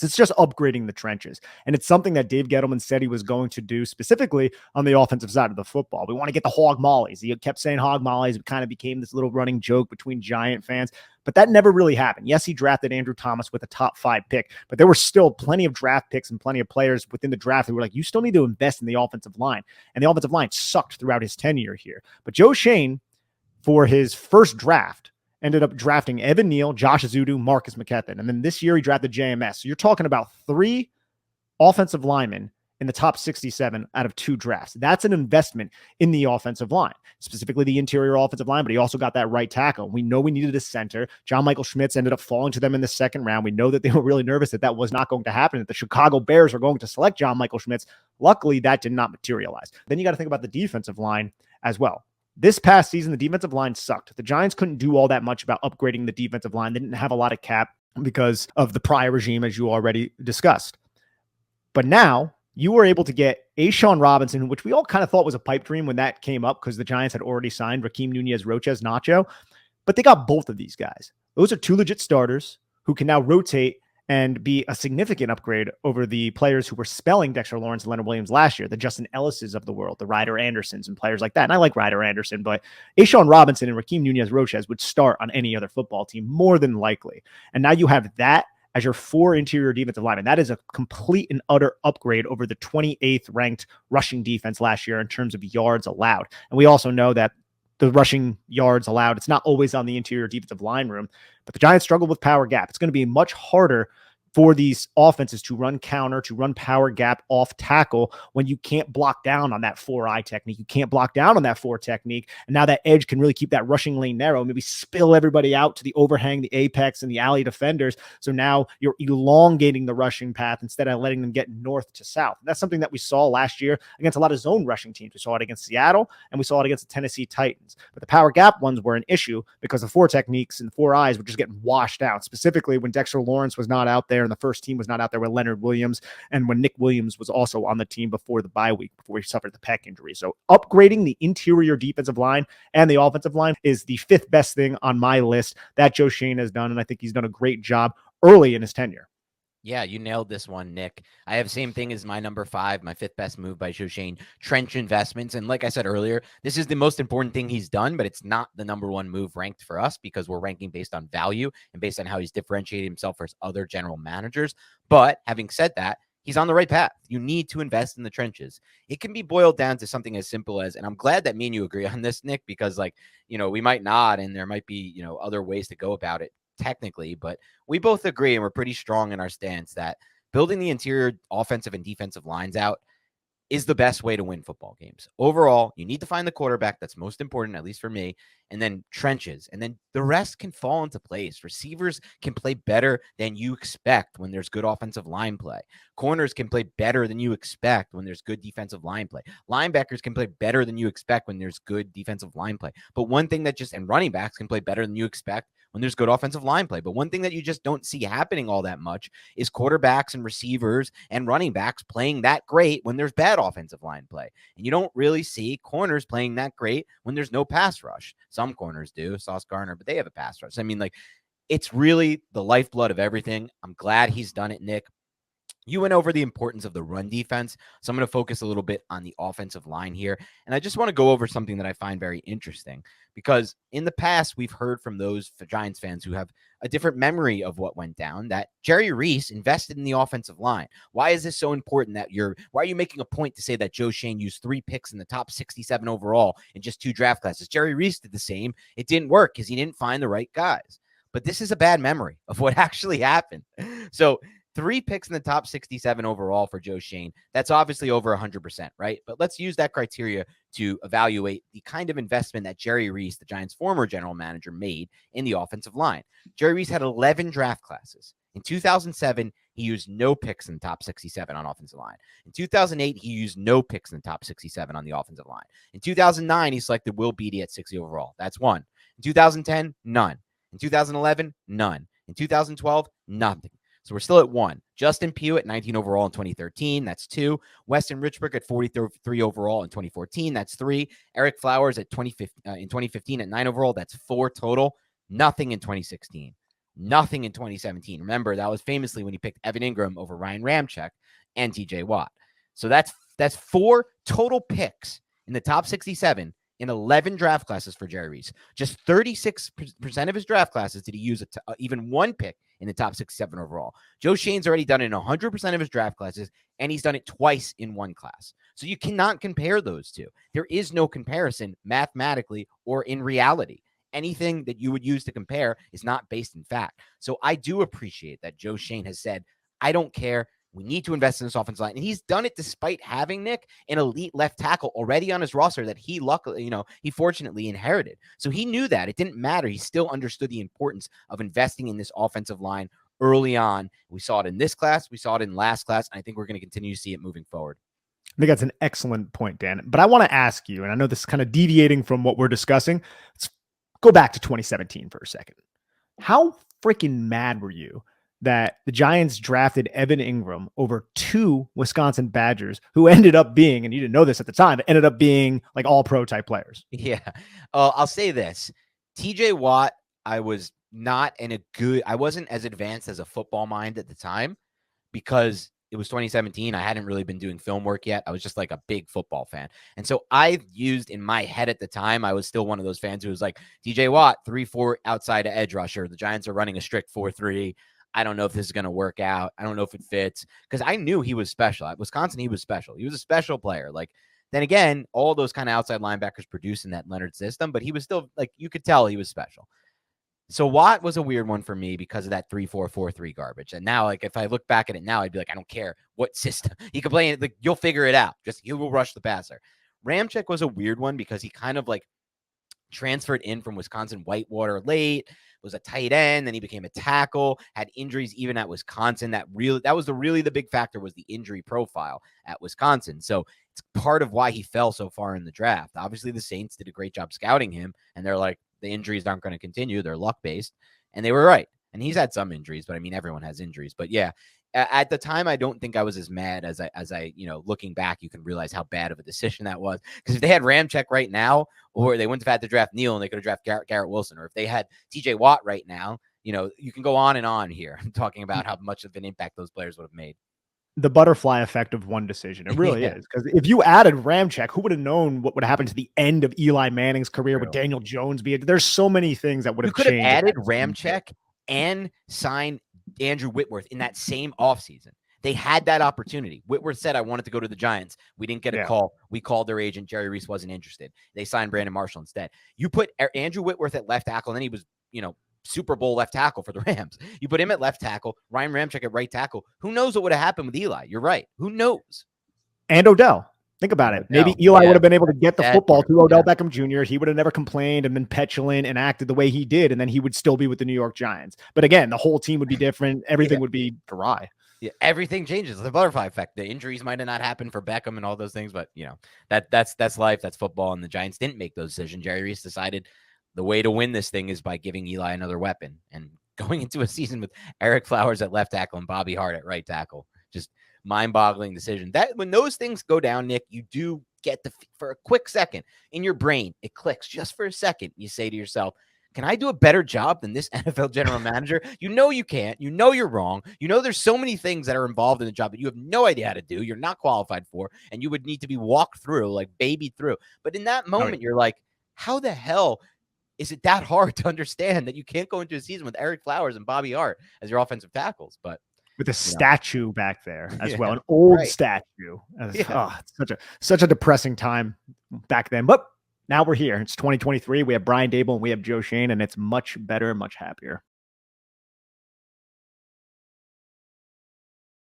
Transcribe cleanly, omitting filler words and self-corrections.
It's just upgrading the trenches. And it's something that Dave Gettleman said he was going to do specifically on the offensive side of the football. We want to get the hog mollies. He kept saying hog mollies. It kind of became this little running joke between Giant fans, but that never really happened. Yes, he drafted Andrew Thomas with a top 5 pick, but there were still plenty of draft picks and plenty of players within the draft who were like, you still need to invest in the offensive line. And the offensive line sucked throughout his tenure here. But Joe Schoen, for his first draft, ended up drafting Evan Neal, Josh Azudu, Marcus McKethan. And then this year he drafted JMS. So you're talking about 3 offensive linemen in the top 67 out of 2 drafts. That's an investment in the offensive line, specifically the interior offensive line, but he also got that right tackle. We know we needed a center. John Michael Schmitz ended up falling to them in the second round. We know that they were really nervous that was not going to happen, that the Chicago Bears are going to select John Michael Schmitz. Luckily, that did not materialize. Then you got to think about the defensive line as well. This past season, the defensive line sucked. The Giants couldn't do all that much about upgrading the defensive line. They didn't have a lot of cap because of the prior regime, as you already discussed. But now you were able to get A'Shawn Robinson, which we all kind of thought was a pipe dream when that came up because the Giants had already signed Raheem Nunez-Roches Nacho. But they got both of these guys. Those are 2 legit starters who can now rotate and be a significant upgrade over the players who were spelling Dexter Lawrence and Leonard Williams last year, the Justin Ellises of the world, the Ryder Andersons and players like that. And I like Ryder Anderson, but A'Shawn Robinson and Raheem Nunez-Roches would start on any other football team more than likely. And now you have that as your 4 interior defensive linemen. That is a complete and utter upgrade over the 28th ranked rushing defense last year in terms of yards allowed. And we also know that the rushing yards allowed, it's not always on the interior defensive line room, but the Giants struggle with power gap. It's going to be much harder for these offenses to run counter, to run power gap off tackle when you can't block down on that 4-eye technique. You can't block down on that 4 technique. And now that edge can really keep that rushing lane narrow, maybe spill everybody out to the overhang, the apex, and the alley defenders. So now you're elongating the rushing path instead of letting them get north to south. And that's something that we saw last year against a lot of zone rushing teams. We saw it against Seattle, and we saw it against the Tennessee Titans. But the power gap ones were an issue because the 4 techniques and 4 eyes were just getting washed out, specifically when Dexter Lawrence was not out there and the first team was not out there with Leonard Williams, and when Nick Williams was also on the team before the bye week, before he suffered the pec injury. So upgrading the interior defensive line and the offensive line is the 5th best thing on my list that Joe Schoen has done, and I think he's done a great job early in his tenure. Yeah, you nailed this one, Nick. I have the same thing as my number 5, my 5th best move by Joe Schoen, trench investments. And like I said earlier, this is the most important thing he's done, but it's not the number 1 move ranked for us because we're ranking based on value and based on how he's differentiated himself versus other general managers. But having said that, he's on the right path. You need to invest in the trenches. It can be boiled down to something as simple as, and I'm glad that me and you agree on this, Nick, because we might not, and there might be, other ways to go about it technically, but we both agree and we're pretty strong in our stance that building the interior offensive and defensive lines out is the best way to win football games. Overall, you need to find the quarterback. That's most important, at least for me. And then trenches. And then the rest can fall into place. Receivers can play better than you expect when there's good offensive line play. Corners can play better than you expect when there's good defensive line play. Linebackers can play better than you expect when there's good defensive line play. But one thing that and running backs can play better than you expect when there's good offensive line play. But one thing that you just don't see happening all that much is quarterbacks and receivers and running backs playing that great when there's bad offensive line play. And you don't really see corners playing that great when there's no pass rush. Some corners do, Sauce Gardner, but they have a pass rush. I mean, it's really the lifeblood of everything. I'm glad he's done it, Nick. You went over the importance of the run defense, so I'm going to focus a little bit on the offensive line here. And I just want to go over something that I find very interesting because in the past, we've heard from those Giants fans who have a different memory of what went down that Jerry Reese invested in the offensive line. Why is this so important why are you making a point to say that Joe Schoen used 3 picks in the top 67 overall in just 2 draft classes? Jerry Reese did the same. It didn't work because he didn't find the right guys. But this is a bad memory of what actually happened. So 3 picks in the top 67 overall for Joe Schoen. That's obviously over 100%, right? But let's use that criteria to evaluate the kind of investment that Jerry Reese, the Giants' former general manager, made in the offensive line. Jerry Reese had 11 draft classes. In 2007, he used no picks in the top 67 on offensive line. In 2008, he used no picks in the top 67 on the offensive line. In 2009, he selected Will Beatty at 60 overall. That's 1. In 2010, none. In 2011, none. In 2012, nothing. So we're still at 1. Justin Pugh at 19 overall in 2013. That's 2. Weston Richburg at 43 overall in 2014. That's 3. Eric Flowers at in 2015 at 9 overall. That's 4 total. Nothing in 2016. Nothing in 2017. Remember, that was famously when he picked Evan Ingram over Ryan Ramczyk and TJ Watt. So that's 4 total picks in the top 67 in 11 draft classes for Jerry Reese. Just 36% of his draft classes did he use even one pick in the top 67 overall. Joe Schoen's already done it in 100% of his draft classes, and he's done it twice in one class. So you cannot compare those two. There is no comparison mathematically or in reality. Anything that you would use to compare is not based in fact. So I do appreciate that Joe Schoen has said, I don't care. We need to invest in this offensive line. And he's done it despite having, Nick, an elite left tackle already on his roster that he luckily, he fortunately inherited. So he knew that. It didn't matter. He still understood the importance of investing in this offensive line early on. We saw it in this class. We saw it in last class. And I think we're going to continue to see it moving forward. I think that's an excellent point, Dan. But I want to ask you, and I know this is kind of deviating from what we're discussing. Let's go back to 2017 for a second. How freaking mad were you that the Giants drafted Evan Ingram over 2 Wisconsin Badgers who ended up being, and you didn't know this at the time, ended up being like all pro type players? Yeah. I'll say this. TJ Watt, I wasn't as advanced as a football mind at the time because it was 2017. I hadn't really been doing film work yet. I was just like a big football fan. And so I used in my head at the time, I was still one of those fans who was like, TJ Watt, 3-4 outside edge rusher. The Giants are running a strict 4-3. I don't know if this is going to work out. I don't know if it fits because I knew he was special. At Wisconsin, he was special. He was a special player. Like, then again, all those kind of outside linebackers produced in that Leonard system, but he was still like, you could tell he was special. So Watt was a weird one for me because of that 3-4-4-3 garbage. And now, like, if I look back at it now, I'd be like, I don't care what system he could play in. Like, you'll figure it out. Just he will rush the passer. Ramczyk was a weird one because he kind of like transferred in from Wisconsin Whitewater late, was a tight end, then he became a tackle, had injuries even at Wisconsin. That was the big factor was the injury profile at Wisconsin. So it's part of why he fell so far in the draft. Obviously, the Saints did a great job scouting him, and they're like, the injuries aren't going to continue. They're luck-based, and they were right. And he's had some injuries, but I mean, everyone has injuries. But yeah, at the time, I don't think I was as mad as I, looking back, you can realize how bad of a decision that was. Because if they had Ramczyk right now, or they wouldn't have had to draft Neal and they could have drafted Garrett Wilson, or if they had TJ Watt right now, you can go on and on here talking about how much of an impact those players would have made. The butterfly effect of one decision. It really is. Because if you added Ramczyk, who would have known what would happen to the end of Eli Manning's career with Daniel Jones? There's so many things that would have changed. You could have added Ramczyk and signed Andrew Whitworth in that same offseason. They had that opportunity. Whitworth said, I wanted to go to the Giants. We didn't get a call. We called their agent. Jerry Reese wasn't interested. They signed Brandon Marshall instead. You put Andrew Whitworth at left tackle, and then he was, Super Bowl left tackle for the Rams. You put him at left tackle, Ryan Ramczyk at right tackle. Who knows what would have happened with Eli? You're right. Who knows? And Odell. Think about it. Maybe Eli would have been able to get the football to Odell Beckham Jr. He would have never complained and been petulant and acted the way he did, and then he would still be with the New York Giants. But again, the whole team would be different. Everything would be dry. Yeah, everything changes. The butterfly effect. The injuries might have not happened for Beckham and all those things, but that's life. That's football. And the Giants didn't make those decisions. Jerry Reese decided the way to win this thing is by giving Eli another weapon and going into a season with Eric Flowers at left tackle and Bobby Hart at right tackle. Just mind-boggling decision. That when those things go down, Nick, you do get for a quick second in your brain, it clicks just for a second. You say to yourself, can I do a better job than this NFL general manager? You can't. You're wrong. There's so many things that are involved in the job that you have no idea how to do. You're not qualified for, and you would need to be walked through, like babied through. But in that moment, you're like, how the hell is it that hard to understand that you can't go into a season with Eric Flowers and Bobby Hart as your offensive tackles? But with a statue back there as well, an old statue. Such a depressing time back then. But now we're here. It's 2023. We have Brian Dable and we have Joe Schoen, and it's much better, much happier.